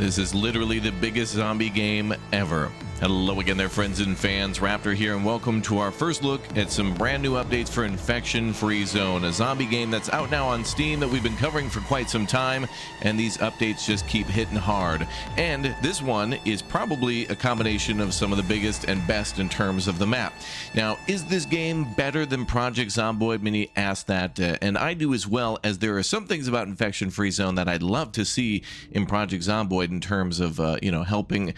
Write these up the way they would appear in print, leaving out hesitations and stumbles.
This is literally the biggest zombie game ever. Hello again there, friends and fans. Raptor here, and welcome to our first look at some brand new updates for Infection-Free Zone, a zombie game that's out now on Steam that we've been covering for quite some time, and these updates just keep hitting hard. And this one is probably a combination of some of the biggest and best in terms of the map. Now, is this game better than Project Zomboid? Many ask that, and I do as well, as there are some things about Infection-Free Zone that I'd love to see in Project Zomboid in terms of, helping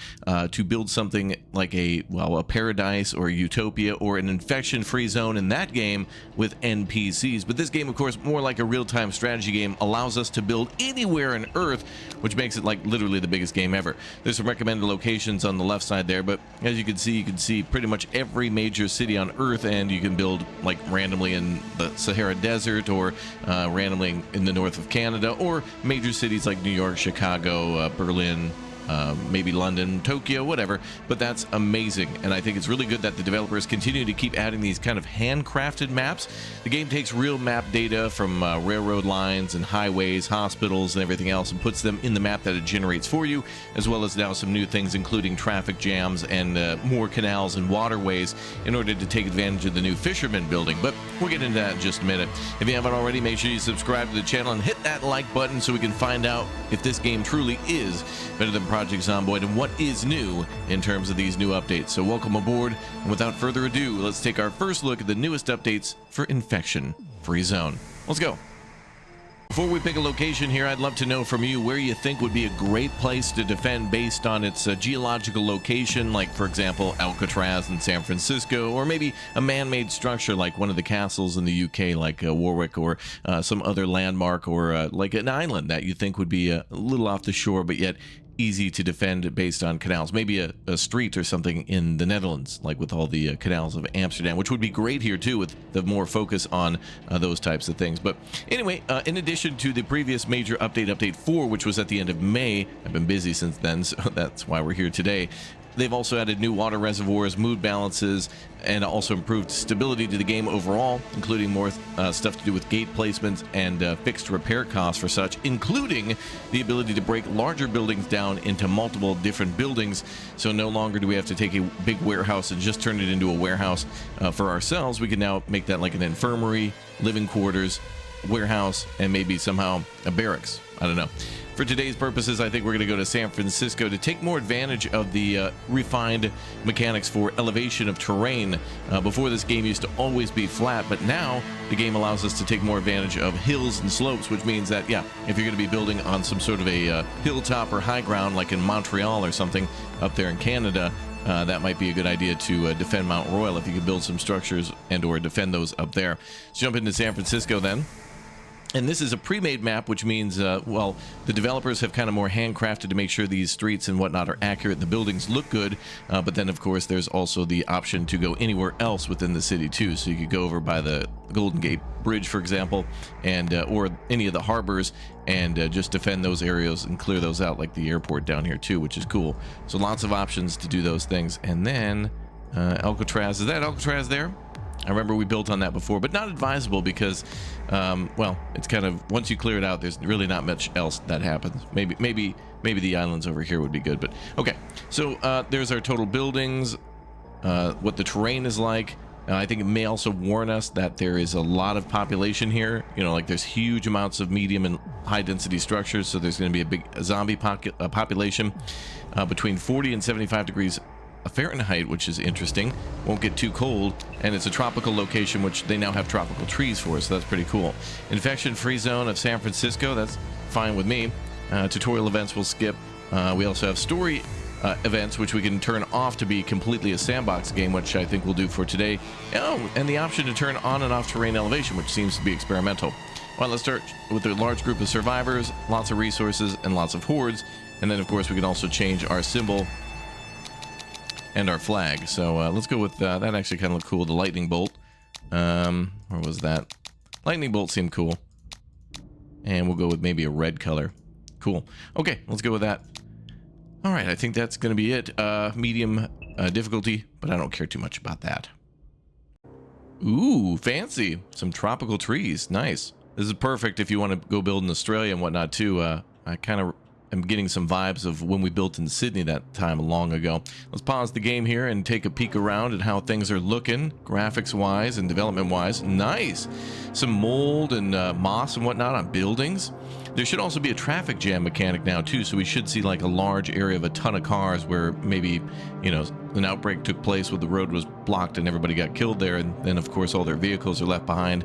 to build something like a paradise or a utopia or an infection-free zone in that game with NPCs. But this game, of course, more like a real-time strategy game, allows us to build anywhere on Earth, which makes it like literally the biggest game ever. There's some recommended locations on the left side there, but as you can see pretty much every major city on Earth, and you can build like randomly in the Sahara Desert or randomly in the north of Canada, or major cities like New York, Chicago, Berlin, maybe London, Tokyo, whatever. But that's amazing, and I think it's really good that the developers continue to keep adding these kind of handcrafted maps. The game takes real map data from railroad lines and highways, hospitals, and everything else, and puts them in the map that it generates for you, as well as now some new things including traffic jams and more canals and waterways in order to take advantage of the new fisherman building. But we'll get into that in just a minute. If you haven't already, make sure you subscribe to the channel and hit that like button so we can find out if this game truly is better than Project Zomboid and what is new in terms of these new updates. So welcome aboard, and without further ado, let's take our first look at the newest updates for Infection-Free Zone. Let's go. Before we pick a location here, I'd love to know from you where you think would be a great place to defend based on its geological location, like, for example, Alcatraz in San Francisco, or maybe a man-made structure like one of the castles in the UK, like Warwick, or some other landmark, or like an island that you think would be a little off the shore, but yet easy to defend based on canals. Maybe a street or something in the Netherlands, like with all the canals of Amsterdam, which would be great here too, with the more focus on those types of things. But anyway, in addition to the previous major update 4, which was at the end of May, I've been busy since then, so that's why we're here today. They've also added new water reservoirs, mood balances, and also improved stability to the game overall, including more stuff to do with gate placements and fixed repair costs for such, including the ability to break larger buildings down into multiple different buildings. So no longer do we have to take a big warehouse and just turn it into a warehouse for ourselves. We can now make that like an infirmary, living quarters, warehouse, and maybe somehow a barracks. I don't know. For today's purposes, I think we're going to go to San Francisco to take more advantage of the refined mechanics for elevation of terrain. Before, this game used to always be flat, but now the game allows us to take more advantage of hills and slopes, which means that, yeah, if you're going to be building on some sort of a hilltop or high ground, like in Montreal or something up there in Canada, that might be a good idea to defend Mount Royal if you could build some structures and or defend those up there. Let's jump into San Francisco then. And this is a pre-made map, which means, the developers have kind of more handcrafted to make sure these streets and whatnot are accurate. The buildings look good, but then, of course, there's also the option to go anywhere else within the city, too. So you could go over by the Golden Gate Bridge, for example, and or any of the harbors, and just defend those areas and clear those out, like the airport down here, too, which is cool. So lots of options to do those things. And then Alcatraz. Is that Alcatraz there? I remember we built on that before, but not advisable because, it's kind of, once you clear it out, there's really not much else that happens. Maybe the islands over here would be good, but okay. So there's our total buildings, what the terrain is like. I think it may also warn us that there is a lot of population here. You know, like there's huge amounts of medium and high density structures, so there's going to be a big zombie population between 40 and 75 degrees Fahrenheit, which is interesting. Won't get too cold, and it's a tropical location, which they now have tropical trees for, so that's pretty cool. Infection-free zone of San Francisco, that's fine with me. Tutorial events we'll skip. We also have story events, which we can turn off to be completely a sandbox game, which I think we'll do for today. Oh, and the option to turn on and off terrain elevation, which seems to be experimental. Well, let's start with a large group of survivors, lots of resources, and lots of hordes. And then, of course, we can also change our symbol and our flag. So let's go with that. Actually kind of looked cool. The lightning bolt. Where was that? Lightning bolt seemed cool. And we'll go with maybe a red color. Cool. Okay, let's go with that. All right, I think that's going to be it. Medium difficulty, but I don't care too much about that. Ooh, fancy. Some tropical trees. Nice. This is perfect if you want to go build in Australia and whatnot too. I kind of am getting some vibes of when we built in Sydney that time long ago. Let's pause the game here and take a peek around at how things are looking, graphics-wise and development-wise. Nice! Some mold and moss and whatnot on buildings. There should also be a traffic jam mechanic now too, so we should see like a large area of a ton of cars where maybe, you know, an outbreak took place where the road was blocked and everybody got killed there, and then of course all their vehicles are left behind.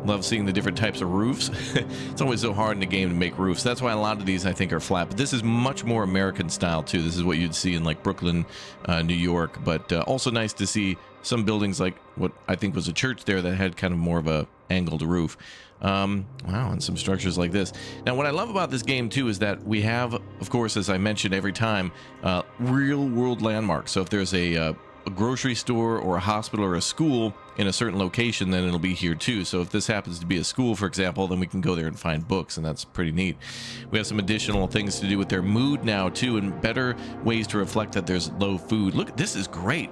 Love seeing the different types of roofs. It's always so hard in the game to make roofs. That's why a lot of these I think are flat, but this is much more American style too. This is what you'd see in like Brooklyn, New York, but also nice to see some buildings like what I think was a church there that had kind of more of a angled roof. Wow, and some structures like this. Now, what I love about this game too is that we have, of course, as I mentioned every time, real world landmarks. So if there's a grocery store or a hospital or a school in a certain location, then it'll be here too. So if this happens to be a school, for example, then we can go there and find books, and that's pretty neat. We have some additional things to do with their mood now too, and better ways to reflect that there's low food. Look, this is great.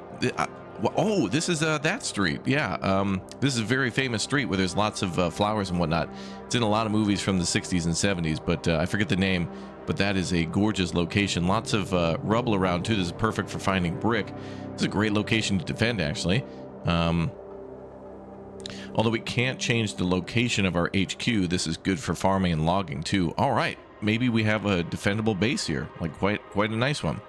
Oh, this is that street. Yeah, this is a very famous street where there's lots of flowers and whatnot. It's in a lot of movies from the 60s and 70s, but I forget the name. But that is a gorgeous location. Lots of rubble around too. This is perfect for finding brick. This is a great location to defend, actually. Although we can't change the location of our HQ, this is good for farming and logging too. All right, maybe we have a defendable base here, like quite a nice one.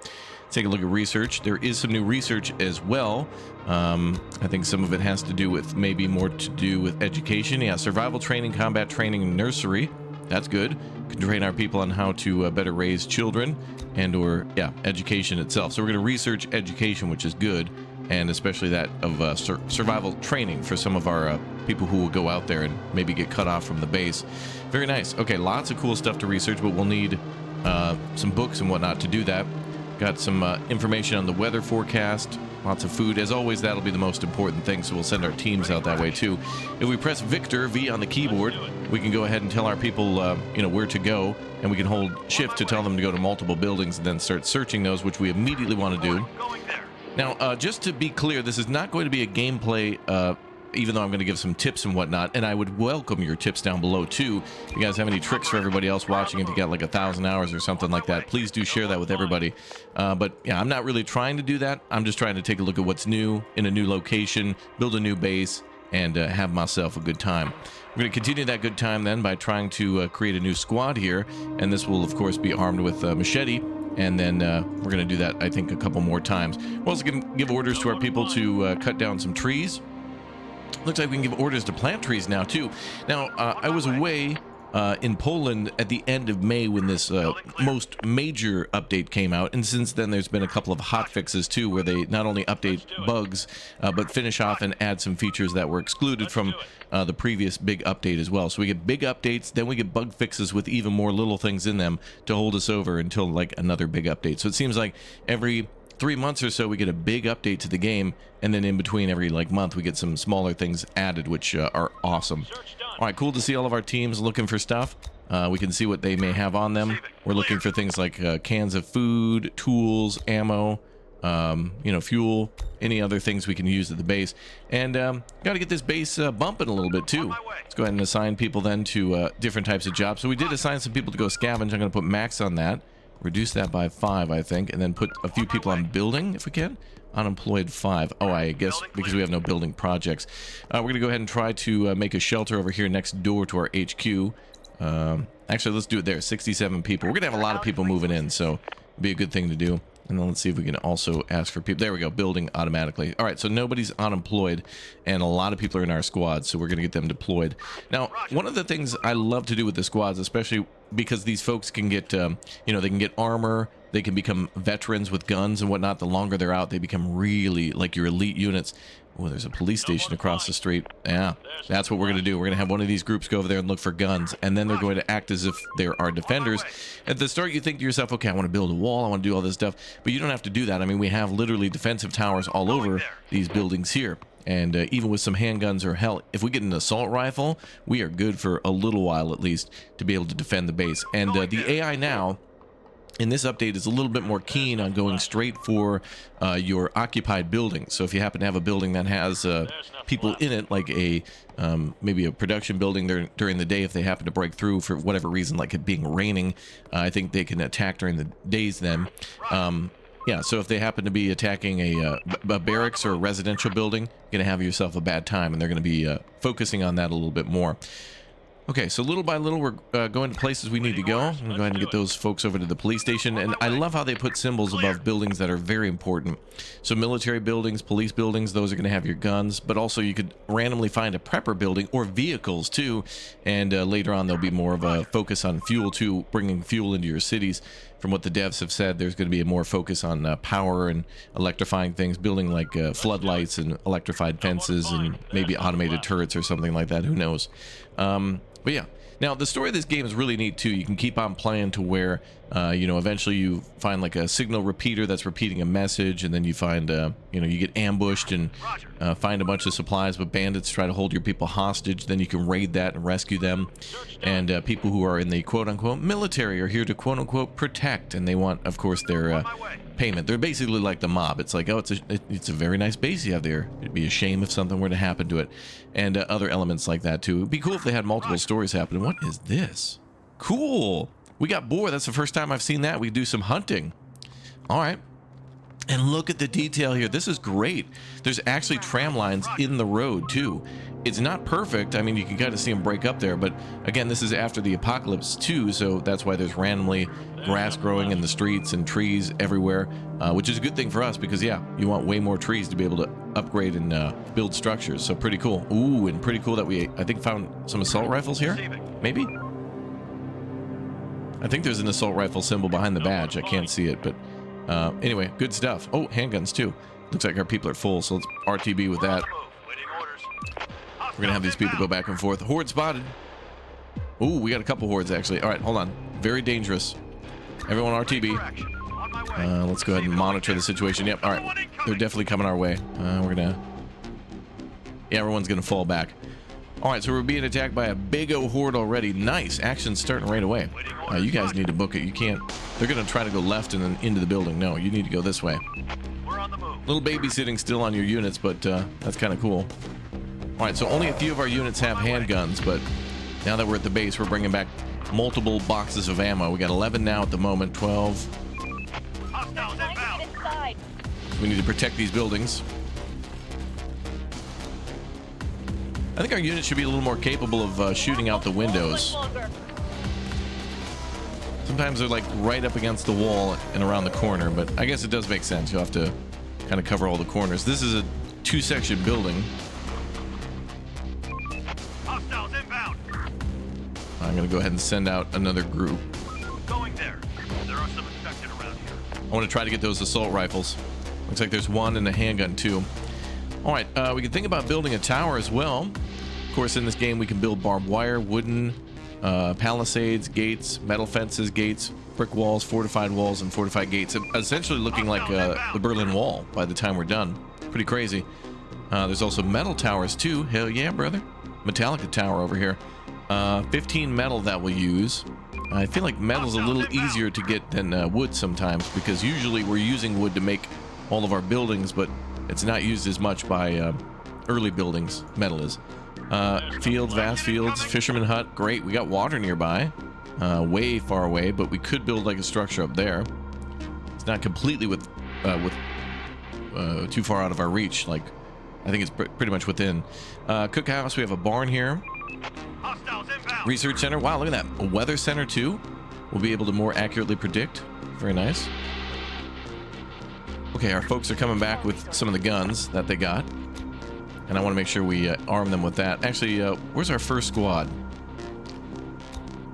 Take a look at research. There is some new research as well. I think some of it has to do with maybe more to do with education. Yeah, survival training, combat training, and nursery. That's good. Can train our people on how to better raise children and or, yeah, education itself. So we're going to research education, which is good, and especially that of survival training for some of our people who will go out there and maybe get cut off from the base. Very nice. Okay, lots of cool stuff to research, but we'll need some books and whatnot to do that. Got some information on the weather forecast, lots of food. As always, that'll be the most important thing, so we'll send our teams out that way too. If we press Victor, V on the keyboard, we can go ahead and tell our people, you know, where to go, and we can hold Shift to tell them to go to multiple buildings and then start searching those, which we immediately want to do. Now, just to be clear, this is not going to be a gameplay, even though I'm going to give some tips and whatnot, and I would welcome your tips down below too. If you guys have any tricks for everybody else watching, if you got like 1,000 hours or something like that, please do share that with everybody. But yeah, I'm not really trying to do that. I'm just trying to take a look at what's new in a new location, build a new base, and have myself a good time. We're going to continue that good time then by trying to create a new squad here, and this will of course be armed with machete. And then we're going to do that, I think, a couple more times. We're also going to give orders to our people to cut down some trees. Looks like we can give orders to plant trees now too. Now, I was away in Poland at the end of May when this most major update came out, and since then there's been a couple of hot fixes too, where they not only update bugs but finish off and add some features that were excluded from the previous big update as well. So we get big updates, then we get bug fixes with even more little things in them to hold us over until like another big update. So it seems like every 3 months or so we get a big update to the game, and then in between every like month we get some smaller things added, which are awesome. All right, cool to see all of our teams looking for stuff. We can see what they may have on them. We're looking for things like cans of food, tools, ammo, you know, fuel, any other things we can use at the base. And got to get this base bumping a little bit too. Let's go ahead and assign people then to different types of jobs. So we did assign some people to go scavenge. I'm going to put max on that. Reduce that by 5, I think, and then put a few people on building if we can. Unemployed 5. Oh, I guess because we have no building projects. We're going to go ahead and try to make a shelter over here next door to our HQ. Actually, let's do it there. 67 people. We're going to have a lot of people moving in, so it'd be a good thing to do. And then let's see if we can also ask for people. There we go, building automatically. All right, so nobody's unemployed, and a lot of people are in our squad, so we're going to get them deployed. Now, one of the things I love to do with the squads, especially because these folks can get, you know, they can get armor, they can become veterans with guns and whatnot. The longer they're out, they become really like your elite units. Oh, there's a police station across the street. Yeah, that's what we're going to do. We're going to have one of these groups go over there and look for guns, and then they're going to act as if they're our defenders. At the start, you think to yourself, okay, I want to build a wall, I want to do all this stuff, but you don't have to do that. I mean, we have literally defensive towers all over these buildings here, and even with some handguns, or hell, if we get an assault rifle, we are good for a little while at least to be able to defend the base. And the AI now in this update is a little bit more keen on going straight for your occupied building. So if you happen to have a building that has people in it, like a maybe a production building during the day, if they happen to break through for whatever reason, like it being raining, I think they can attack during the days then. Yeah, so if they happen to be attacking a barracks or a residential building, you're going to have yourself a bad time, and they're going to be focusing on that a little bit more. Okay, so little by little, we're going to places we need to go. I'm going to go ahead and get those folks over to the police station. And I love how they put symbols above buildings that are very important. So military buildings, police buildings, those are going to have your guns. But also you could randomly find a prepper building or vehicles too. And later on, there'll be more of a focus on fuel too, bringing fuel into your cities. From what the devs have said, there's going to be a more focus on power and electrifying things, building like floodlights and electrified fences and maybe automated turrets or something like that. Who knows? But yeah, now the story of this game is really neat too. You can keep on playing to where, you know, eventually you find like a signal repeater that's repeating a message, and then you find, you know, you get ambushed and find a bunch of supplies, but bandits try to hold your people hostage. Then you can raid that and rescue them. And people who are in the quote-unquote military are here to quote-unquote protect, and they want, of course, their payment. They're basically like the mob. It's like, oh, it's a very nice base you have there. It'd be a shame if something were to happen to it, and other elements like that too. It'd be cool if they had multiple stories happening. What is this? Cool. We got boar. That's the first time I've seen that. We do some hunting. All right. And look at the detail here. This is great. There's actually tram lines in the road too. It's not perfect. I mean, you can kind of see them break up there, but again, this is after the apocalypse too, so that's why there's randomly grass growing in the streets and trees everywhere, which is a good thing for us because, yeah, you want way more trees to be able to upgrade and build structures. So pretty cool. Ooh, and pretty cool that we, I think, found some assault rifles here. Maybe. I think there's an assault rifle symbol behind the badge. I can't see it, but anyway, good stuff. Oh, handguns too. Looks like our people are full, so let's RTB with that. We're gonna have these people go back and forth. Horde spotted. Ooh, we got a couple hordes actually. All right, hold on. Very dangerous. Everyone RTB. Let's go ahead and monitor the situation. Yep, all right. They're definitely coming our way. We're gonna... Yeah, everyone's gonna fall back. All right, so we're being attacked by a big O horde already. Nice. Action's starting right away. You guys need to book it. You can't... They're gonna try to go left and then into the building. No, you need to go this way. We're on the move. Little babysitting still on your units, but that's kind of cool. All right, so only a few of our units have handguns, but now that we're at the base, we're bringing back multiple boxes of ammo. We got 11 now at the moment, 12. Hostiles inbound. We need to protect these buildings. I think our units should be a little more capable of shooting out the windows. Sometimes they're like right up against the wall and around the corner, but I guess it does make sense. You'll have to kind of cover all the corners. This is a two-section building. Hostiles inbound. I'm going to go ahead and send out another group. Going there. There are some infected around here. I want to try to get those assault rifles. Looks like there's one and a handgun too. All right, we can think about building a tower as well. Of course, in this game, we can build barbed wire, wooden palisades, gates, metal fences, gates, brick walls, fortified walls, and fortified gates. Essentially looking like the Berlin Wall by the time we're done. Pretty crazy. There's also metal towers too. Hell yeah, brother. Metallica tower over here. 15 metal that we'll use. I feel like metal's a little easier to get than wood sometimes, because usually we're using wood to make all of our buildings, but it's not used as much by early buildings. Metal is. Fields, vast fields, fisherman hut. Great, we got water nearby. Way far away, but we could build like a structure up there. It's not completely too far out of our reach. Like, I think it's pretty much within. Cookhouse, we have a barn here. Research center. Wow, look at that. A weather center too. We'll be able to more accurately predict. Very nice. Okay, our folks are coming back with some of the guns that they got, and I want to make sure we arm them with that. Actually, where's our first squad?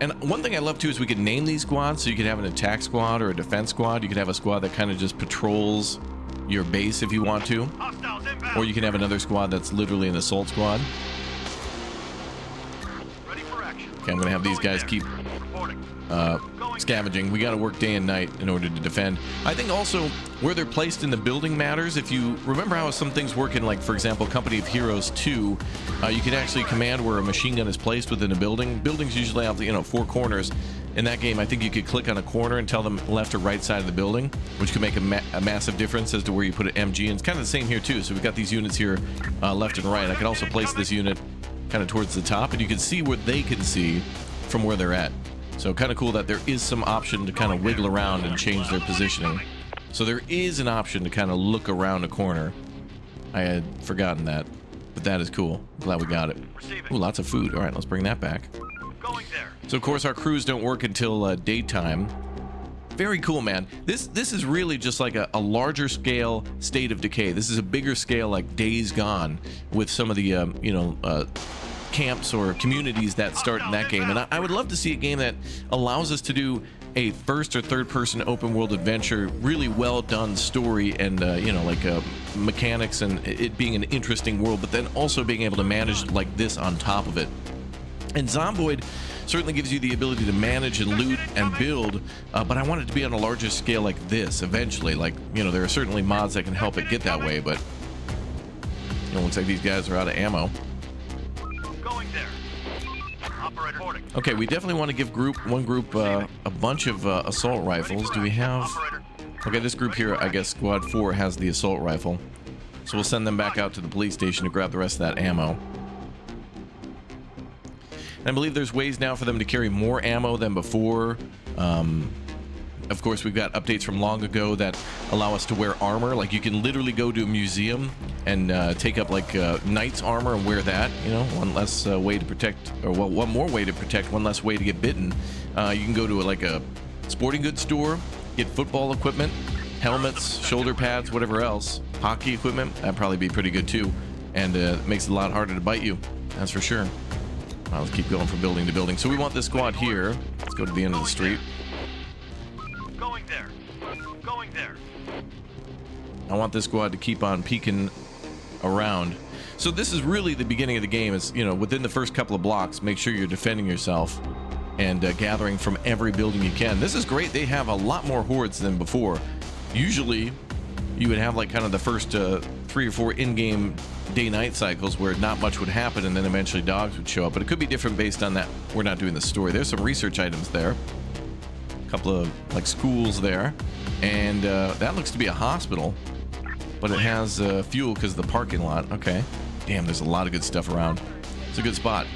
And one thing I love too is we could name these squads, so you could have an attack squad or a defense squad. You could have a squad that kind of just patrols your base if you want to, or you can have another squad that's literally an assault squad. Okay, I'm gonna have these guys keep scavenging. We gotta work day and night in order to defend. I think also where they're placed in the building matters. If you remember how some things work in, like, for example, Company of Heroes 2, you can actually command where a machine gun is placed within a building. Buildings usually have, you know, 4 corners. In that game, I think you could click on a corner and tell them left or right side of the building, which could make a massive difference as to where you put an MG. And it's kind of the same here too. So we've got these units here left and right. I can also place this unit kind of towards the top, and you can see what they can see from where they're at. So kind of cool that there is some option to kind of wiggle around and change their positioning. So there is an option to kind of look around a corner. I had forgotten that, but that is cool. Glad we got it. Ooh, lots of food. All right, let's bring that back. Going there. So of course our crews don't work until daytime. Very cool, man. This is really just like a larger scale State of Decay. This is a bigger scale like Days Gone with some of the camps or communities that start in that game. And I would love to see a game that allows us to do a first or third person open world adventure, really well done story, and mechanics, and it being an interesting world, but then also being able to manage like this on top of it. And Zomboid certainly gives you the ability to manage and loot and build, but I want it to be on a larger scale like this eventually. Like, there are certainly mods that can help it get that way, but looks like these guys are out of ammo. Going there. Operator boarding. Okay, we definitely want to give one group a bunch of assault rifles. Do we have... Okay, this group here, I guess Squad 4 has the assault rifle. So we'll send them back out to the police station to grab the rest of that ammo. And I believe there's ways now for them to carry more ammo than before. Of course, we've got updates from long ago that allow us to wear armor. Like, you can literally go to a museum and take up like knight's armor and wear that. One less way to protect, or well, one more way to protect, one less way to get bitten. You can go to like a sporting goods store, get football equipment, helmets, shoulder pads, whatever else, hockey equipment. That'd probably be pretty good too, and it makes it a lot harder to bite you. That's for sure. Let's keep going from building to building. So we want this squad here. Let's go to the end of the street. Going there. Going there. I want this squad to keep on peeking around. So this is really the beginning of the game. Is within the first couple of blocks, make sure you're defending yourself and gathering from every building you can. This is great. They have a lot more hordes than before. Usually, you would have like kind of the first 3 or 4 in-game day-night cycles where not much would happen, and then eventually dogs would show up. But it could be different based on that. We're not doing the story. There's some research items there. A couple of like schools there, and that looks to be a hospital, but it has fuel because of the parking lot. Okay. Damn, there's a lot of good stuff around. It's a good spot.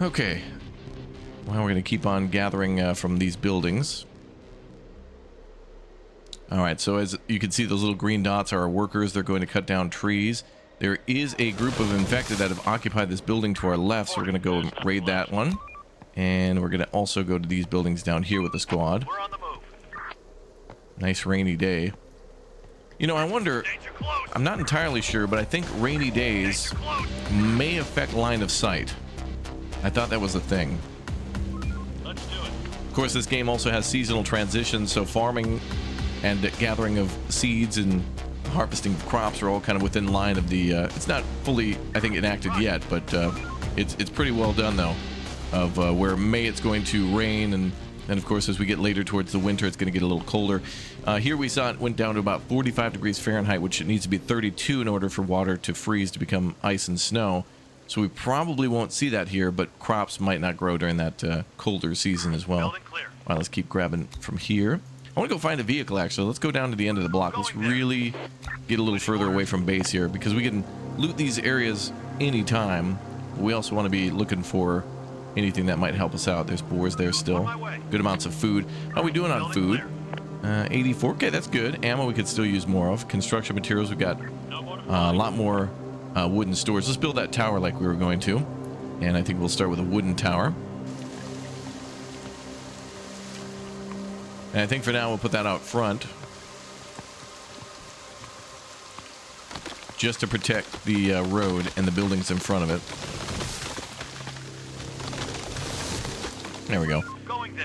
Okay. Well, we're going to keep on gathering from these buildings. All right, so as you can see, those little green dots are our workers. They're going to cut down trees. There is a group of infected that have occupied this building to our left, so we're going to go and raid that one. And we're going to also go to these buildings down here with the squad. We're on the move. Nice rainy day. I wonder, I'm not entirely sure, but I think rainy days may affect line of sight. I thought that was a thing. Let's do it. Of course, this game also has seasonal transitions, so farming and gathering of seeds and harvesting of crops are all kind of within line of the it's not fully, I think, enacted yet, but it's pretty well done though, of where May it's going to rain, and then of course as we get later towards the winter it's going to get a little colder. Here we saw it went down to about 45 degrees Fahrenheit, which it needs to be 32 in order for water to freeze to become ice and snow. So we probably won't see that here, but crops might not grow during that colder season as well. Well, let's keep grabbing from here. I want to go find a vehicle, actually. Let's go down to the end of the block. Let's really get a little further away from base here, because we can loot these areas anytime. We also want to be looking for anything that might help us out. There's boars there still. Good amounts of food. How are we doing on food? 84. Okay, that's good. Ammo we could still use more of. Construction materials, we've got a lot more wooden stores. Let's build that tower like we were going to. And I think we'll start with a wooden tower. And I think for now we'll put that out front, just to protect the road and the buildings in front of it. There we go.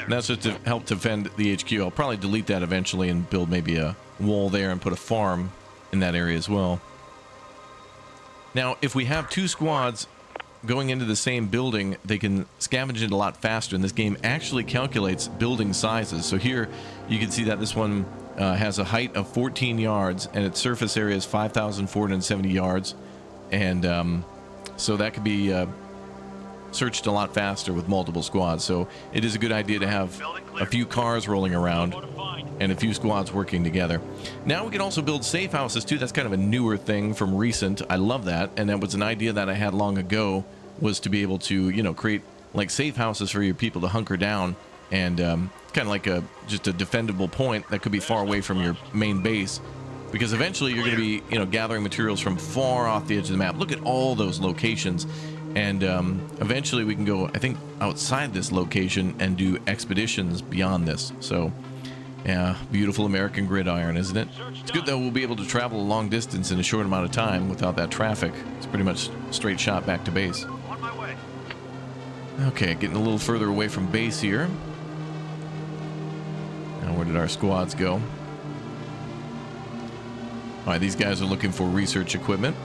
And that's just to help defend the HQ. I'll probably delete that eventually and build maybe a wall there and put a farm in that area as well. Now, if we have 2 squads going into the same building, they can scavenge it a lot faster, and this game actually calculates building sizes. So here you can see that this one has a height of 14 yards and its surface area is 5,470 yards, and so that could be searched a lot faster with multiple squads. So it is a good idea to have a few cars rolling around and a few squads working together. Now we can also build safe houses too. That's kind of a newer thing from recent. I love that. And that was an idea that I had long ago, was to be able to, you know, create like safe houses for your people to hunker down, and kind of like just a defendable point that could be far away from your main base, because eventually you're going to be, you know, gathering materials from far off the edge of the map. Look at all those locations. And eventually we can go, I think, outside this location and do expeditions beyond this. So yeah, beautiful American gridiron, isn't it? It's good though, we'll be able to travel a long distance in a short amount of time without that traffic. It's pretty much straight shot back to base. On my way. Okay, getting a little further away from base here. Now where did our squads go? All right, these guys are looking for research equipment.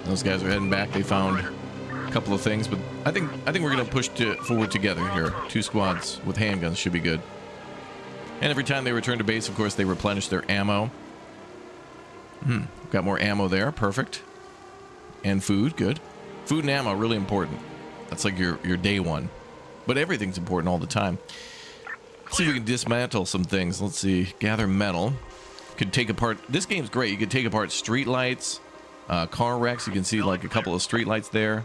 Those guys are heading back. They found a couple of things, but I think we're gonna push forward together here. Two squads with handguns should be good. And every time they return to base, of course, they replenish their ammo. Got more ammo there. Perfect. And food. Good. Food and ammo, really important. That's like your day one. But everything's important all the time. Let's see if we can dismantle some things. Let's see. Gather metal. Could take apart. This game's great. You could take apart street lights, car wrecks. You can see like a couple of street lights there.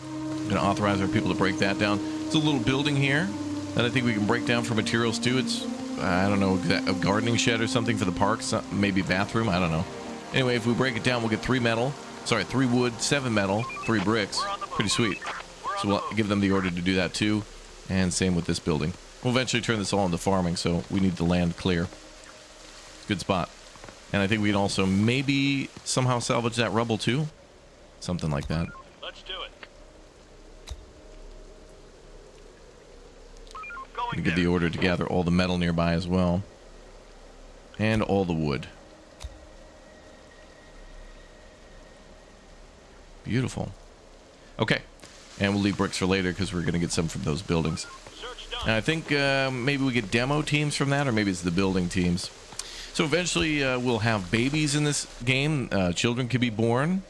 I'm gonna authorize our people to break that down. It's a little building here that I think we can break down for materials too. It's, I don't know, a gardening shed or something for the park, maybe bathroom, I don't know. Anyway, if we break it down, we'll get 3 wood, 7 metal, 3 bricks. Pretty sweet. So we'll give them the order to do that too. And same with this building. We'll eventually turn this all into farming, so we need the land clear. Good spot. And I think we can also maybe somehow salvage that rubble too. Something like that. Let's do it. We give the order to gather all the metal nearby as well. And all the wood. Beautiful. Okay. And we'll leave bricks for later because we're going to get some from those buildings. And I think maybe we get demo teams from that, or maybe it's the building teams. So eventually we'll have babies in this game. Children can be born.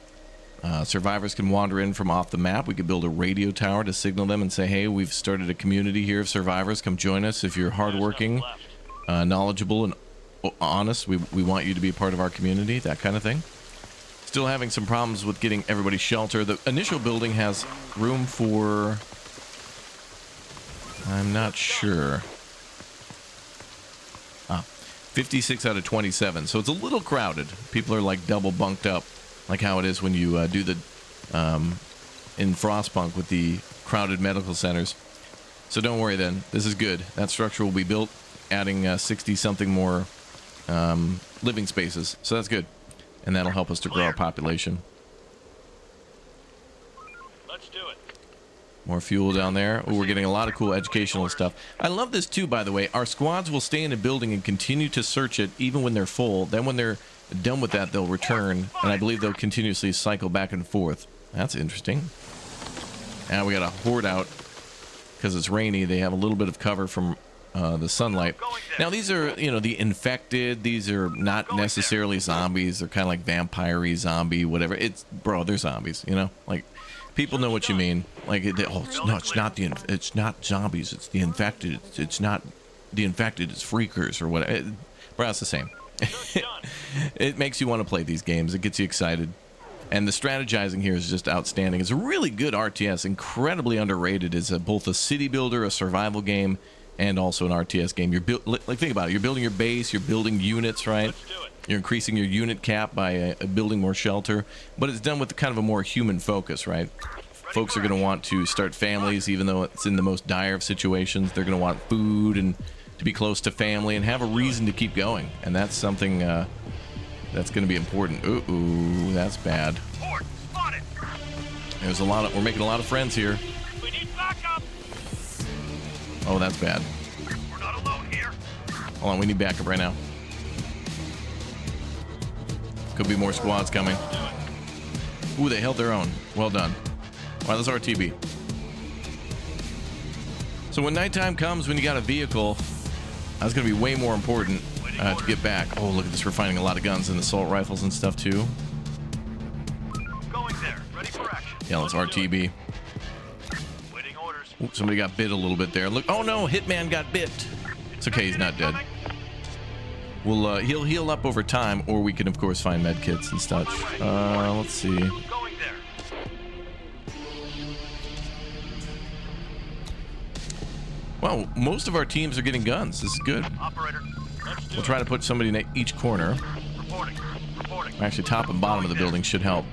Survivors can wander in from off the map. We could build a radio tower to signal them and say, hey, we've started a community here of survivors. Come join us. If you're hardworking, knowledgeable, and honest, we want you to be a part of our community, that kind of thing. Still having some problems with getting everybody shelter. The initial building has room for... I'm not sure. 56 out of 27. So it's a little crowded. People are like double bunked up, like how it is when you do the in Frostpunk with the crowded medical centers. So don't worry then. This is good. That structure will be built, adding 60-something more living spaces. So that's good. And that'll help us to grow our population. Let's do it. More fuel down there. Ooh, we're getting a lot of cool educational stuff. I love this too, by the way. Our squads will stay in a building and continue to search it even when they're full. Then when they're done with that, they'll return, and I believe they'll continuously cycle back and forth. That's interesting. Now we got a horde out because it's rainy. They have a little bit of cover from the sunlight. Now these are, you know, the infected. These are not necessarily zombies. They're kind of like vampire-y, zombie, whatever. It's, bro, they're zombies, you know? Like, people know what you mean. Like, it's not zombies. It's the infected. It's not the infected. It's freakers or whatever. Bro, it's the same. It makes you want to play these games. It gets you excited. And the strategizing here is just outstanding. It's a really good RTS, incredibly underrated. It's both a city builder, a survival game, and also an RTS game. You're like, think about it. You're building your base. You're building units, right? You're increasing your unit cap by building more shelter. But it's done with kind of a more human focus, right? Folks are going to want to start families, even though it's in the most dire of situations. They're going to want food and to be close to family and have a reason to keep going. And that's something that's going to be important. Ooh, that's bad. There's a lot of, we're making a lot of friends here. We need backup. Oh, that's bad. We're not alone here. Hold on, we need backup right now. Could be more squads coming. Ooh, they held their own. Well done. All right, let's RTB. So when nighttime comes, when you got a vehicle, that's going to be way more important to get back. Oh, look at this. We're finding a lot of guns and assault rifles and stuff, too. Going there. Yeah, let's RTB. Waiting orders. Ooh, somebody got bit a little bit there. Look, oh no, Hitman got bit. It's okay, he's not dead. We'll he'll heal up over time, or we can of course find med kits and such. Let's see. Going there. Well, most of our teams are getting guns. This is good. Operator, let's do We'll try to put somebody in each corner. Reporting. Reporting. Actually, top and bottom of the building should help.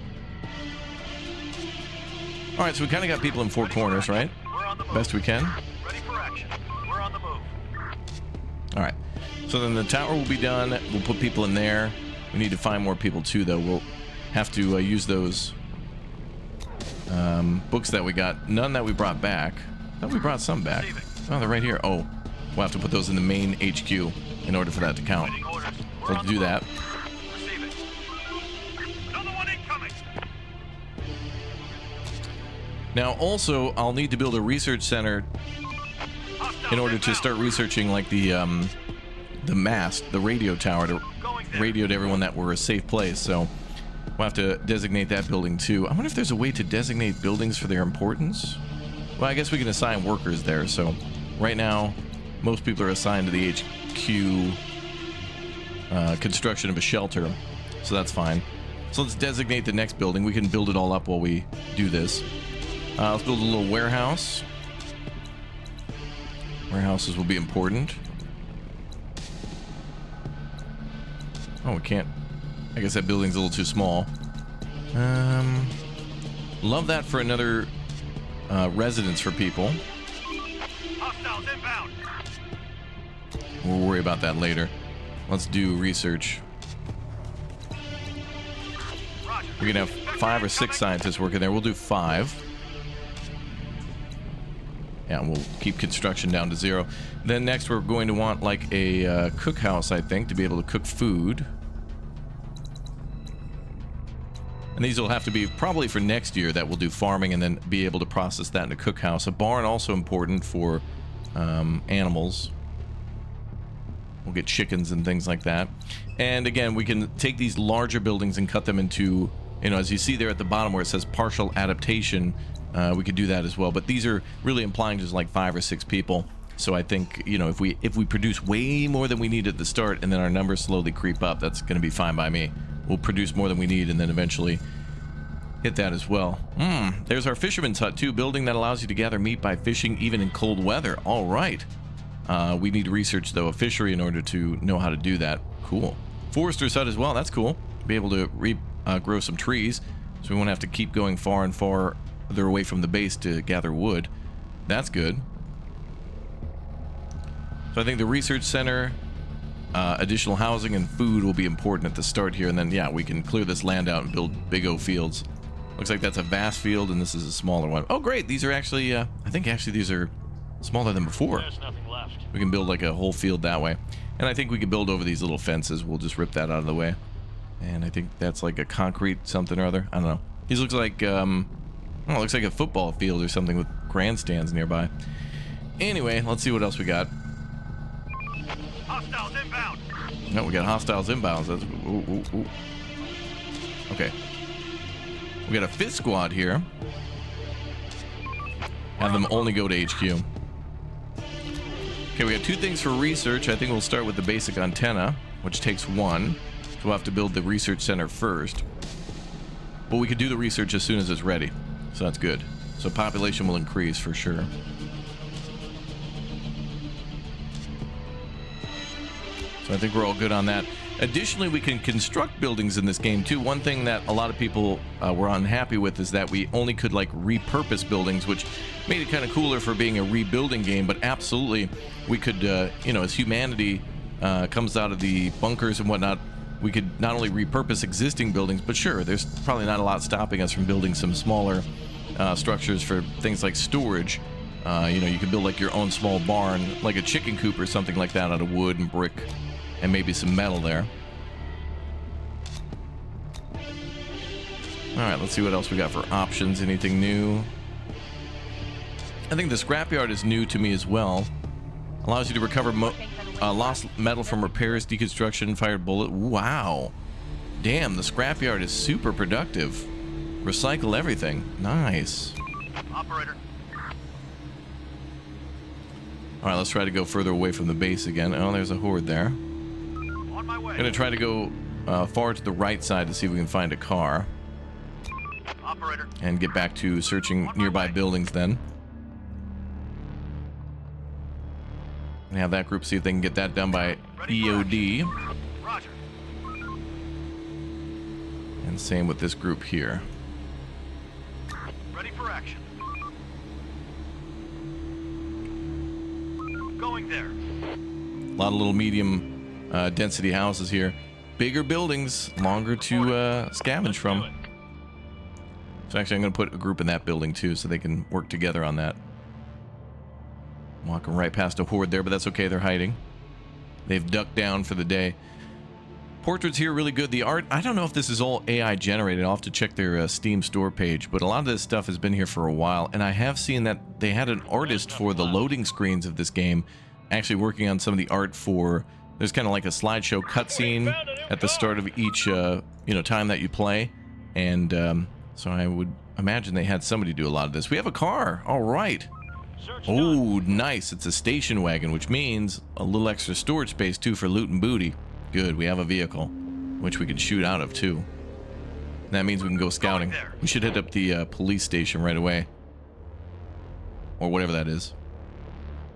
All right, so we kind of got people in 4 corners, right? We're on the move. Best we can. Ready for action. We're on the move. All right. So then the tower will be done. We'll put people in there. We need to find more people too, though. We'll have to use those books that we got. None that we brought back. I thought we brought some back. Oh, they're right here. Oh, we'll have to put those in the main HQ in order for that to count. Waiting orders. So let's do that. Receiving. Another one incoming. Now, also, I'll need to build a research center in order to start researching, like the mast, the radio tower, to radio to everyone that we're a safe place. So we'll have to designate that building too. I wonder if there's a way to designate buildings for their importance. Well, I guess we can assign workers there. So right now, most people are assigned to the HQ construction of a shelter. So that's fine. So let's designate the next building. We can build it all up while we do this. Let's build a little warehouse. Warehouses will be important. Oh, we can't. I guess that building's a little too small. Love that for another residence for people. Hostiles inbound. We'll worry about that later. Let's do research. Roger. We can have 5 or 6 scientists working there. We'll do 5. Yeah, we'll keep construction down to 0. Then next we're going to want like a cookhouse, I think, to be able to cook food. And these will have to be probably for next year that we'll do farming and then be able to process that in a cookhouse. A barn also important for animals. We'll get chickens and things like that. And again, we can take these larger buildings and cut them into, you know, as you see there at the bottom where it says partial adaptation, we could do that as well. But these are really implying just like 5 or 6 people. So I think, you know, if we produce way more than we need at the start and then our numbers slowly creep up, that's going to be fine by me. We'll produce more than we need and then eventually hit that as well. There's our fisherman's hut too, building that allows you to gather meat by fishing even in cold weather. All right. We need to research though a fishery in order to know how to do that. Cool. Forester's hut as well. That's cool. Be able to grow some trees, so we won't have to keep going far and farther away from the base to gather wood. That's good. So I think the research center, additional housing and food will be important at the start here, and then yeah, we can clear this land out and build big O fields. Looks like that's a vast field and this is a smaller one. Oh great, these are actually I think actually these are smaller than before. There's nothing left. We can build like a whole field that way, and I think we can build over these little fences. We'll just rip that out of the way, and I think that's like a concrete something or other. I don't know. These looks like oh, it looks like a football field or something with grandstands nearby. Anyway, let's see what else we got. Hostiles inbound. No, we got hostiles inbounds. That's, ooh. Okay. We got a 5th squad here. Have them only go to HQ. Okay, we got 2 things for research. I think we'll start with the basic antenna, which takes 1. So we'll have to build the research center first. But we could do the research as soon as it's ready. So that's good. So population will increase for sure. So I think we're all good on that. Additionally, we can construct buildings in this game too. One thing that a lot of people were unhappy with is that we only could like repurpose buildings, which made it kind of cooler for being a rebuilding game. But absolutely, we could, you know, as humanity comes out of the bunkers and whatnot, we could not only repurpose existing buildings, but sure, there's probably not a lot stopping us from building some smaller structures for things like storage. You know, you could build like your own small barn, like a chicken coop or something like that out of wood and brick. And maybe some metal there. Alright, let's see what else we got for options. Anything new? I think the scrapyard is new to me as well. Allows you to recover lost metal from repairs, deconstruction, fired bullet. Wow. Damn, the scrapyard is super productive. Recycle everything. Nice. Operator. All right, let's try to go further away from the base again. Oh, there's a horde there. On my way. I'm gonna try to go far to the right side to see if we can find a car. Operator. And get back to searching nearby buildings then. And have that group see if they can get that done by EOD. Roger. And same with this group here. Ready for action. Going there. A lot of little medium density houses here. Bigger buildings, longer to scavenge from. So actually I'm going to put a group in that building too so they can work together on that. Walking right past a horde there, but that's okay, they're hiding. They've ducked down for the day. Portraits here really good. The art, I don't know if this is all AI generated. I'll have to check their Steam store page, but a lot of this stuff has been here for a while, and I have seen that they had an artist for the loading screens of this game actually working on some of the art for, there's kind of like a slideshow cutscene at the start of each time that you play, and so I would imagine they had somebody do a lot of this. We have a car. All right. Oh, nice. It's a station wagon, which means a little extra storage space too for loot and booty. Good, we have a vehicle, which we can shoot out of too. That means we can go scouting. We should hit up the police station right away. Or whatever that is.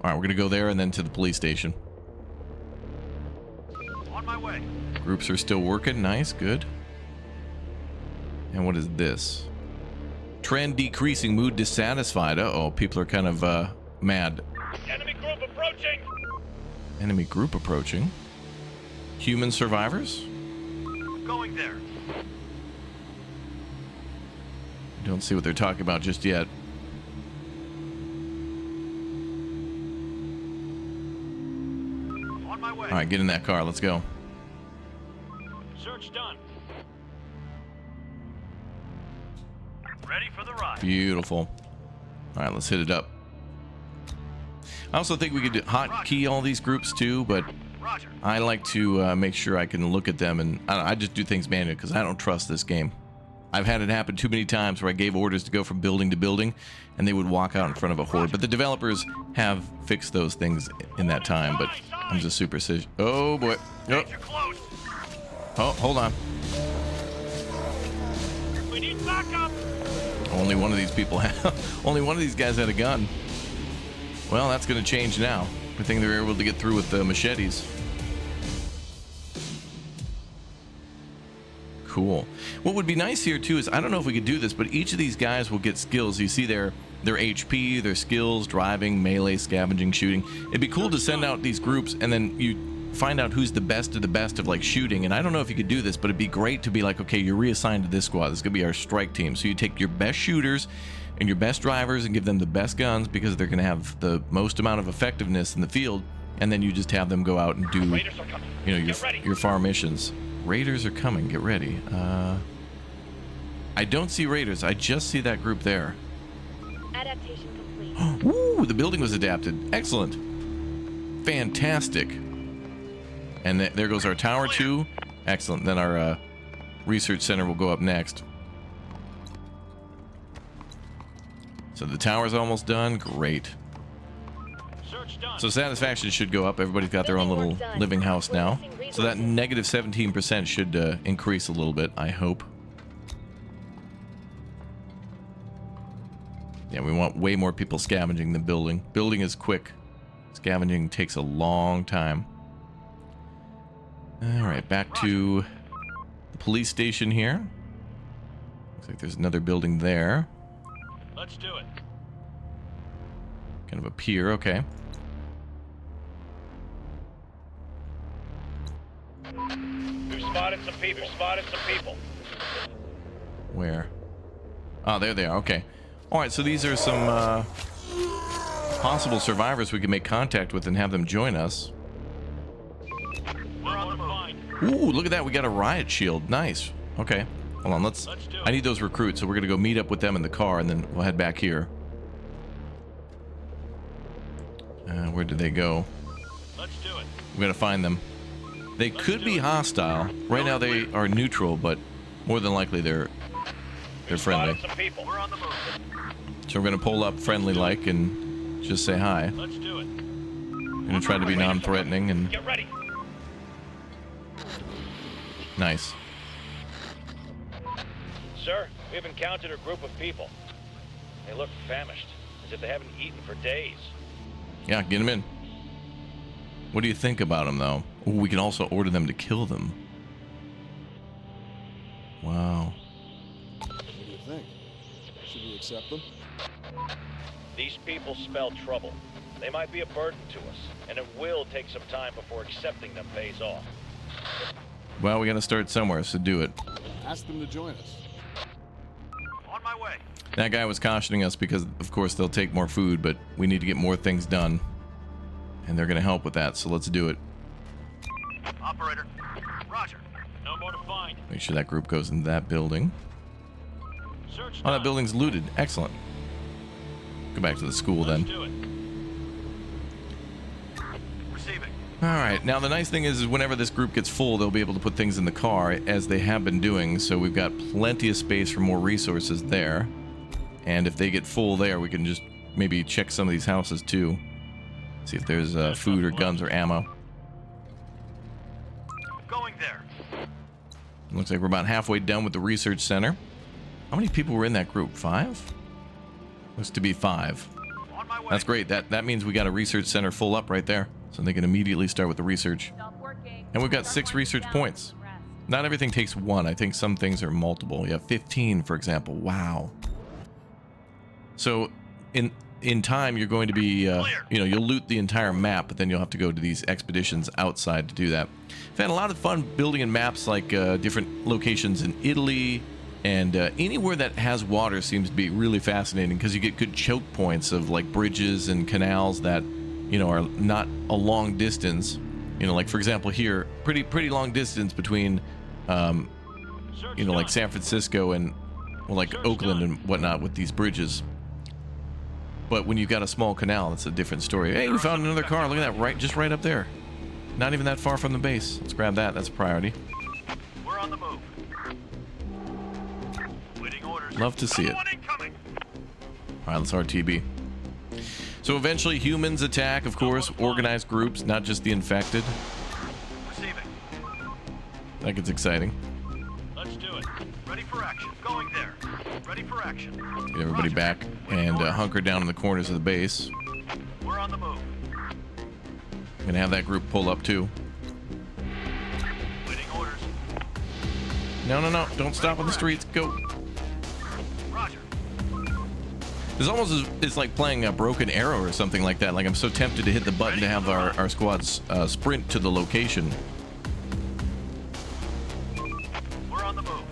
Alright, we're gonna go there and then to the police station. On my way. Groups are still working. Nice, good. And what is this? Trend decreasing, mood dissatisfied. Uh-oh, people are kind of mad. Enemy group approaching. Enemy group approaching. Human survivors? Going there. Don't see what they're talking about just yet. On my way. Alright, get in that car. Let's go. Search done. Ready for the ride. Beautiful. Alright, let's hit it up. I also think we could hotkey all these groups too, but Roger. I like to make sure I can look at them, and I just do things manually because I don't trust this game. I've had it happen too many times where I gave orders to go from building to building, and they would walk out in front of a horde. But the developers have fixed those things in that time, but I'm just superstitious. Oh, boy. Oh, Close. oh, hold on. We need backup. Only one of these people only one of these guys had a gun. Well, that's going to change now. Good thing they were able to get through with the machetes. Cool. What would be nice here too is, I don't know if we could do this, but each of these guys will get skills. You see their HP, their skills, driving, melee, scavenging, shooting. It'd be cool to send out these groups and then you find out who's the best of like shooting. And I don't know if you could do this, but it'd be great to be like, okay, you're reassigned to this squad. This is gonna be our strike team. So you take your best shooters and your best drivers and give them the best guns because they're gonna have the most amount of effectiveness in the field, and then you just have them go out and do, your farm missions. Raiders are coming. Get ready. I don't see raiders. I just see that group there. Adaptation complete. Woo! The building was adapted. Excellent. Fantastic. And there goes our tower too. Excellent. Then our research center will go up next. So the tower's almost done. Great. So satisfaction should go up. Everybody's got their own little living house now. So that negative 17% should increase a little bit, I hope. Yeah, we want way more people scavenging than building. Building is quick. Scavenging takes a long time. Alright, back to the police station here. Looks like there's another building there. Let's do it. Kind of a pier, okay. We've spotted some people. Where? Oh, there they are. Okay. All right, so these are some possible survivors we can make contact with and have them join us. We're on the find. Ooh, look at that. We got a riot shield. Nice. Okay. Hold on. Let's do it. I need those recruits, so we're going to go meet up with them in the car, and then we'll head back here. Where did they go? Let's do it. We're going to find them. They could be hostile. Right now they are neutral, but more than likely they're They're friendly. Spotted some people. We're on the move. So we're going to pull up friendly-like and just say hi. Let's do it. I'm going to try to be non-threatening and... Get ready. Nice. Sir, we have encountered a group of people. They look famished, as if they haven't eaten for days. Yeah, get them in. What do you think about them, though? Ooh, we can also order them to kill them. Wow. What do you think? Should we accept them? These people spell trouble. They might be a burden to us, and it will take some time before accepting them pays off. Well, we got to start somewhere, so do it. Ask them to join us. On my way. That guy was cautioning us because, of course, they'll take more food, but we need to get more things done. And they're going to help with that, so let's do it. Operator. Roger. No more to find. Make sure that group goes into that building. Search Oh, that done. building's looted. Excellent. Go back to the school Let's then. do it. Receiving. All right. Now, the nice thing is whenever this group gets full, they'll be able to put things in the car, as they have been doing. So we've got plenty of space for more resources there. And if they get full there, we can just maybe check some of these houses, too. See if there's food or guns or ammo. Going there. Looks like we're about halfway done with the research center. How many people were in that group? 5? Looks to be 5. On my way. That's great. That means we got a research center full up right there. So they can immediately start with the research. And we've got 6 research points. Not everything takes 1. I think some things are multiple. You have 15, for example. Wow. So in time, you're going to be, you'll loot the entire map, but then you'll have to go to these expeditions outside to do that. I've had a lot of fun building in maps like different locations in Italy, and anywhere that has water seems to be really fascinating because you get good choke points of like bridges and canals that, are not a long distance. Like for example here, pretty long distance between, like San Francisco and like Oakland and whatnot with these bridges. But when you've got a small canal, it's a different story. Hey, we found another car. Look at that, just right up there. Not even that far from the base. Let's grab that. That's a priority. We're on the move. Waiting orders. Love to see it. All right, let's RTB. So eventually humans attack, of course, organized groups, not just the infected. Receiving. That gets exciting. Let's do it. Ready for action. Going there. Ready for action. Get everybody back and hunker down in the corners of the base. We're on the move. I'm gonna have that group pull up too. Waiting orders. No, don't stop on the streets. Go. Roger. It's almost it's like playing a Broken Arrow or something like that. Like I'm so tempted to hit the button to have our squads sprint to the location. We're on the move.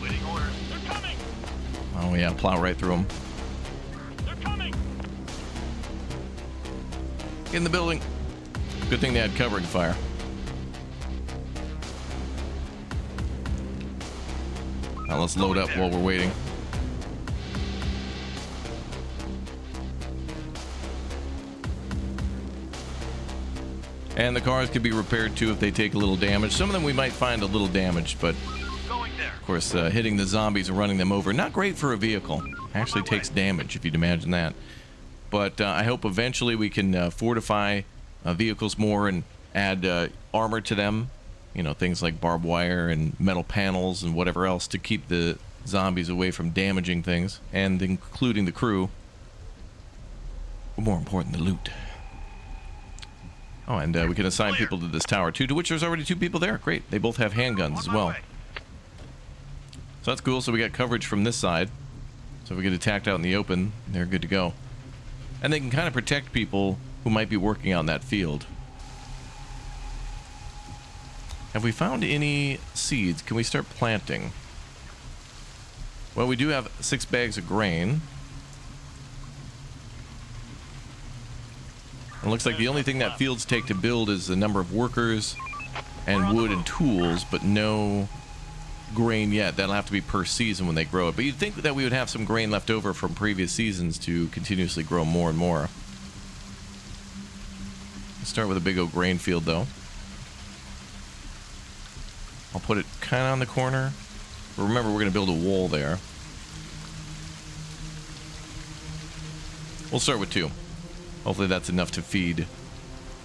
Waiting orders. They're coming. Oh yeah, plow right through them. They're coming. In the building. Good thing they had covering fire. Now let's load up while we're waiting. And the cars could be repaired too if they take a little damage. Some of them we might find a little damaged, but Going there. of course hitting the zombies and running them over, not great for a vehicle. Actually takes damage if you'd imagine that. But I hope eventually we can fortify vehicles more and add armor to them. Things like barbed wire and metal panels and whatever else to keep the zombies away from damaging things, and including the crew. But more important, the loot. Oh, and we can assign people to this tower too, to which there's already 2 people there. Great. They both have handguns as well. So that's cool. So we got coverage from this side. So if we get attacked out in the open, they're good to go. And they can kind of protect people who might be working on that field. Have we found any seeds? Can we start planting? Well, we do have 6 bags of grain. It looks like the only thing that fields take to build is the number of workers and wood and tools, but no grain yet. That'll have to be per season when they grow it. But you'd think that we would have some grain left over from previous seasons to continuously grow more and more. Let's start with a big old grain field, though. I'll put it kind of on the corner. But remember, we're going to build a wall there. We'll start with 2. Hopefully that's enough to feed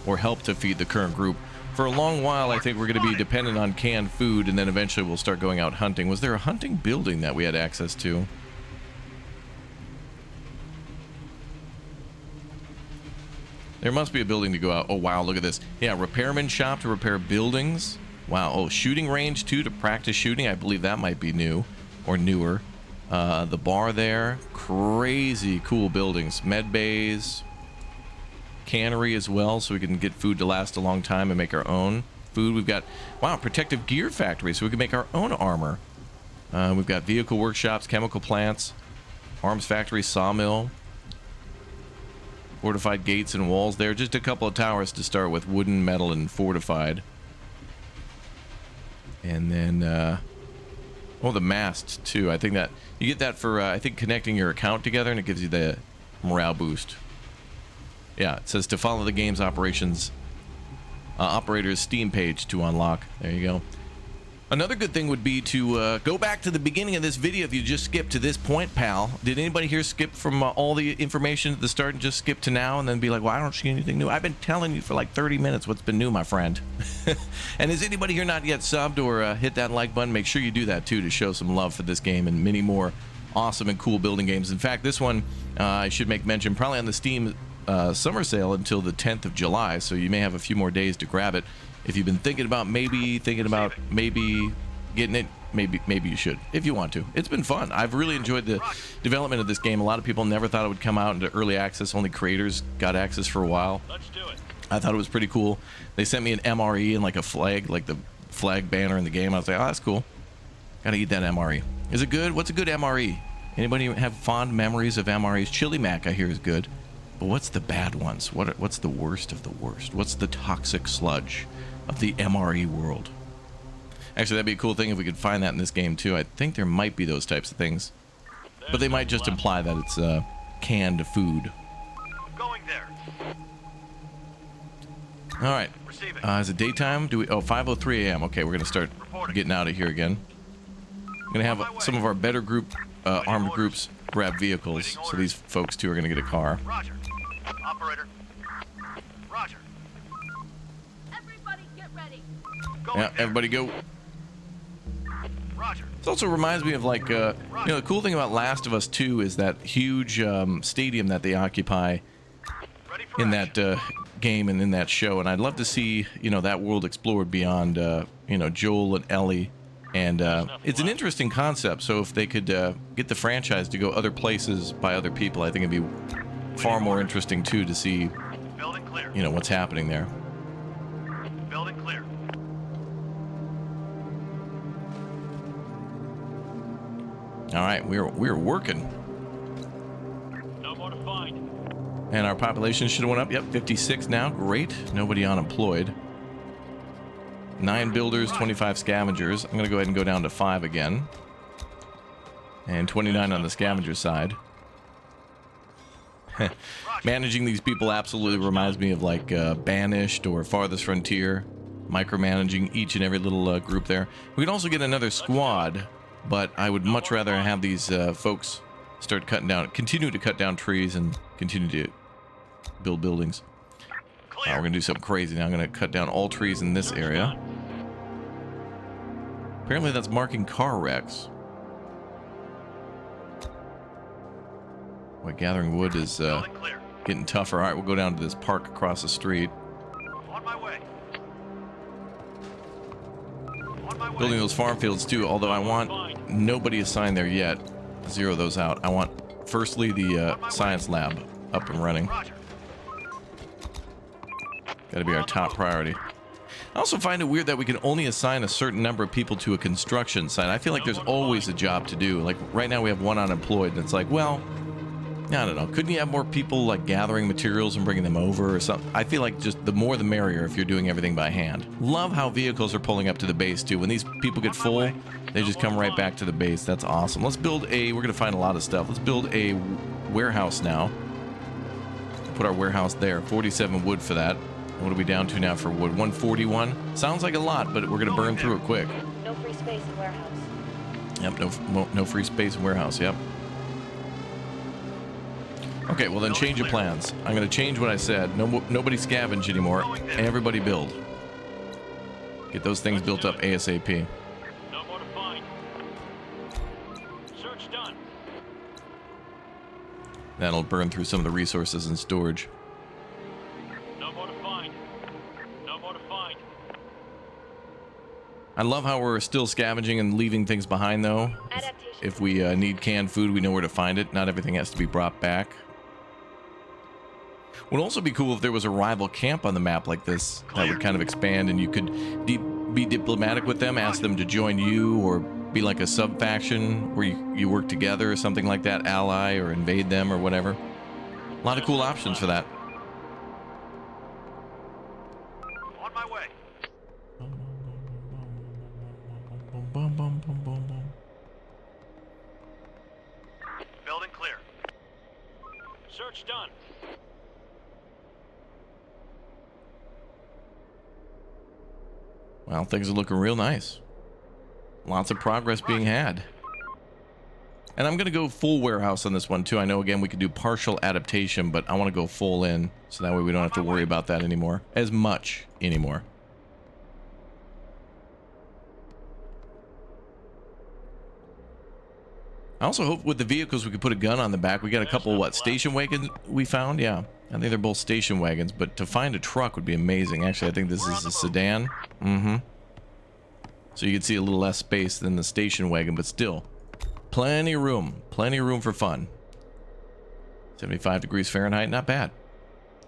or help to feed the current group. For a long while, I think we're going to be dependent on canned food, and then eventually we'll start going out hunting. Was there a hunting building that we had access to? There must be a building to go out. Oh, wow, look at this. Yeah, repairman shop to repair buildings. Wow. Oh, shooting range, too, to practice shooting. I believe that might be new or newer. The bar there. Crazy cool buildings. Med bays. Cannery as well, so we can get food to last a long time and make our own food. We've got, wow, protective gear factory, so we can make our own armor. We've got vehicle workshops, chemical plants, arms factory, sawmill, fortified gates and walls there. Just a couple of towers to start with, wooden, metal, and fortified. And then, oh, the mast too. I think that you get that for, I think, connecting your account together, and it gives you the morale boost. Yeah, it says to follow the game's operator's Steam page to unlock. There you go. Another good thing would be to go back to the beginning of this video if you just skipped to this point, pal. Did anybody here skip from all the information at the start and just skip to now and then be like, well, I don't see anything new? I've been telling you for like 30 minutes what's been new, my friend. And is anybody here not yet subbed or hit that like button? Make sure you do that, too, to show some love for this game and many more awesome and cool building games. In fact, this one, I should make mention, probably on the Steam summer sale until the 10th of July, so you may have a few more days to grab it. If you've been thinking about maybe getting it, maybe you should, if you want to. It's been fun. I've really enjoyed the development of this game. A lot of people never thought it would come out into early access. Only creators got access for a while. Let's do it. I thought it was pretty cool. They sent me an MRE and like a flag, like the flag banner in the game. I was like, oh, that's cool. Gotta eat that MRE. Is it good? What's a good MRE? Anybody have fond memories of MREs? Chili Mac, I hear, is good. But what's the bad ones? What's the worst of the worst? What's the toxic sludge of the MRE world? Actually, that'd be a cool thing if we could find that in this game, too. I think there might be those types of things. But they might just imply that it's canned food. Going there. All right. Is it daytime? Do we? Oh, 5:03 a.m. Okay, we're going to start getting out of here again. I'm going to have some of our better armed groups grab vehicles. So these folks, too, are going to get a car. Roger. Operator. Roger. Everybody get ready. Yeah, everybody go. Roger. This also reminds me of, like, you know, the cool thing about Last of Us 2 is that huge stadium that they occupy in that game and in that show. And I'd love to see, you know, that world explored beyond, you know, Joel and Ellie. And it's an interesting concept. So if they could get the franchise to go other places by other people, I think it'd be far more interesting, too, to see, you know, what's happening there. Building clear. All right, we're working. No more to find. And our population should have went up. Yep, 56 now. Great. Nobody unemployed. 9 builders, 25 scavengers. I'm going to go ahead and go down to 5 again. And 29 on the scavenger side. Managing these people absolutely reminds me of like Banished or Farthest Frontier. Micromanaging each and every little group there. We can also get another squad, but I would much rather have these folks start continue to cut down trees and continue to build buildings. We're going to do something crazy now. I'm going to cut down all trees in this area. Apparently that's marking car wrecks. Boy, gathering wood is getting tougher. All right, we'll go down to this park across the street. On my way. Building those farm fields too, although I want nobody assigned there yet. Zero those out. I want, firstly, the science lab up and running. Gotta be our top priority. I also find it weird that we can only assign a certain number of people to a construction site. I feel like there's always a job to do. Like, right now we have 1 unemployed, and it's like, well, I don't know. Couldn't you have more people, like, gathering materials and bringing them over or something? I feel like just the more the merrier if you're doing everything by hand. Love how vehicles are pulling up to the base, too. When these people get full, they just come right back to the base. That's awesome. Let's build we're going to find a lot of stuff. Let's build a warehouse now. Put our warehouse there. 47 wood for that. What are we down to now for wood? 141? Sounds like a lot, but we're going to burn through it quick. No free space in warehouse. Yep, no free space in warehouse, yep. Okay, well then change your plans. I'm going to change what I said. Nobody scavenge anymore. Everybody build. Get those things built up ASAP. No more to find. Search done. That'll burn through some of the resources in storage. No more to find. No more to find. I love how we're still scavenging and leaving things behind, though. If we need canned food, we know where to find it. Not everything has to be brought back. Would also be cool if there was a rival camp on the map like this that would kind of expand, and you could be diplomatic with them, ask them to join you, or be like a sub-faction where you work together or something like that, ally or invade them or whatever. A lot of cool options for that. On my way. Building clear. Search done. Well, things are looking real nice. Lots of progress being had. And I'm going to go full warehouse on this one, too. I know, again, we could do partial adaptation, but I want to go full in, so that way we don't have to worry about that anymore. As much anymore. I also hope with the vehicles we could put a gun on the back. We got a couple, what, station wagons we found? Yeah, I think they're both station wagons, but to find a truck would be amazing. Actually, I think this is a sedan. So you can see a little less space than the station wagon, but still, plenty of room for fun. 75 degrees Fahrenheit, not bad.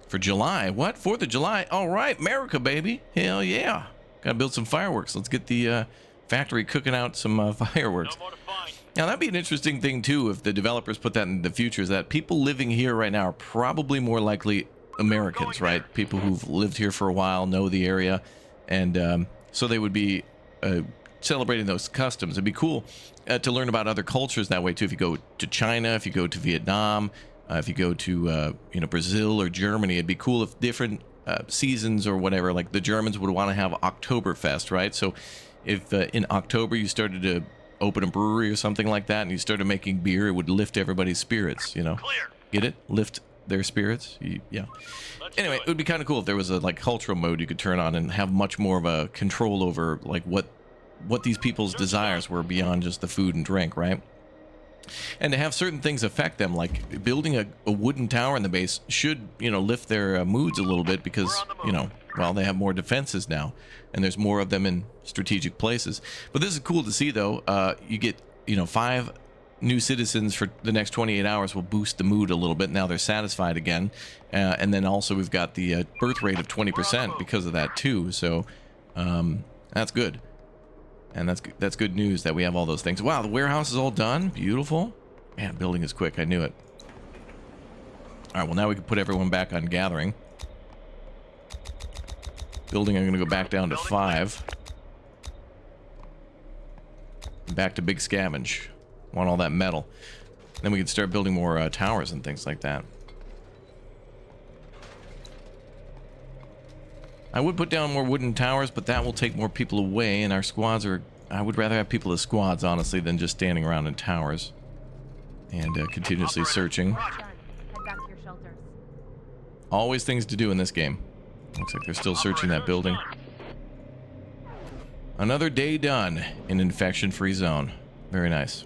For July, what? 4th of July? All right, America, baby. Hell yeah. Gotta build some fireworks. Let's get the factory cooking out some fireworks. Now, that'd be an interesting thing, too, if the developers put that in the future, is that people living here right now are probably more likely Americans, right? People who've lived here for a while, know the area, and so they would be celebrating those customs. It'd be cool to learn about other cultures that way, too. If you go to China, if you go to Vietnam, if you go to, Brazil or Germany, it'd be cool if different seasons or whatever, like the Germans would want to have Oktoberfest, right? So if in October you started to open a brewery or something like that, and you started making beer, it would lift everybody's spirits, Clear. Get it? Lift their spirits? Yeah. Anyway, it would be kind of cool if there was a cultural mode you could turn on and have much more of a control over what these people's desires were beyond just the food and drink, right? And to have certain things affect them, like building a wooden tower in the base should, lift their moods a little bit because, well, they have more defenses now, and there's more of them in strategic places. But this is cool to see, though. You get, 5 new citizens for the next 28 hours will boost the mood a little bit. Now they're satisfied again. And then also we've got the birth rate of 20% because of that, too. So that's good. And that's good news that we have all those things. Wow, the warehouse is all done. Beautiful. Man, building is quick. I knew it. All right, well, now we can put everyone back on gathering. Building, I'm going to go back down to 5. Back to big scavenge. Want all that metal. Then we can start building more towers and things like that. I would put down more wooden towers, but that will take more people away, and our squads are... I would rather have people as squads, honestly, than just standing around in towers and continuously searching. Head back to your shelters. Always things to do in this game. Looks like they're still searching that building. Another day done in infection-free zone. Very nice.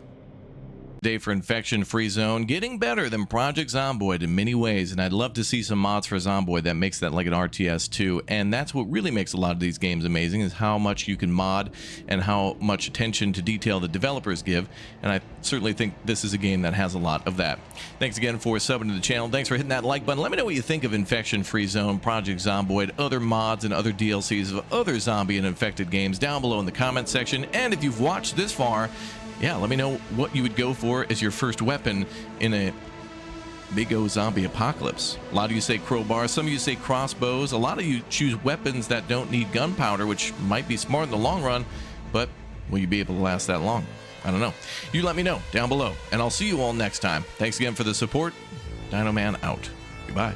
Day for infection-free zone, getting better than Project Zomboid in many ways, and I'd love to see some mods for Zomboid that makes that like an RTS too. And that's what really makes a lot of these games amazing, is how much you can mod and how much attention to detail the developers give. And I certainly think this is a game that has a lot of that. Thanks again for subbing to the channel. Thanks for hitting that like button. Let me know what you think of infection-free zone, Project Zomboid, other mods and other DLCs of other zombie and infected games down below in the comment section. And if you've watched this far, yeah, let me know what you would go for as your first weapon in a big O zombie apocalypse. A lot of you say crowbars, some of you say crossbows, a lot of you choose weapons that don't need gunpowder, which might be smart in the long run, but will you be able to last that long? I don't know. You let me know down below, and I'll see you all next time. Thanks again for the support. Dino Man out. Goodbye.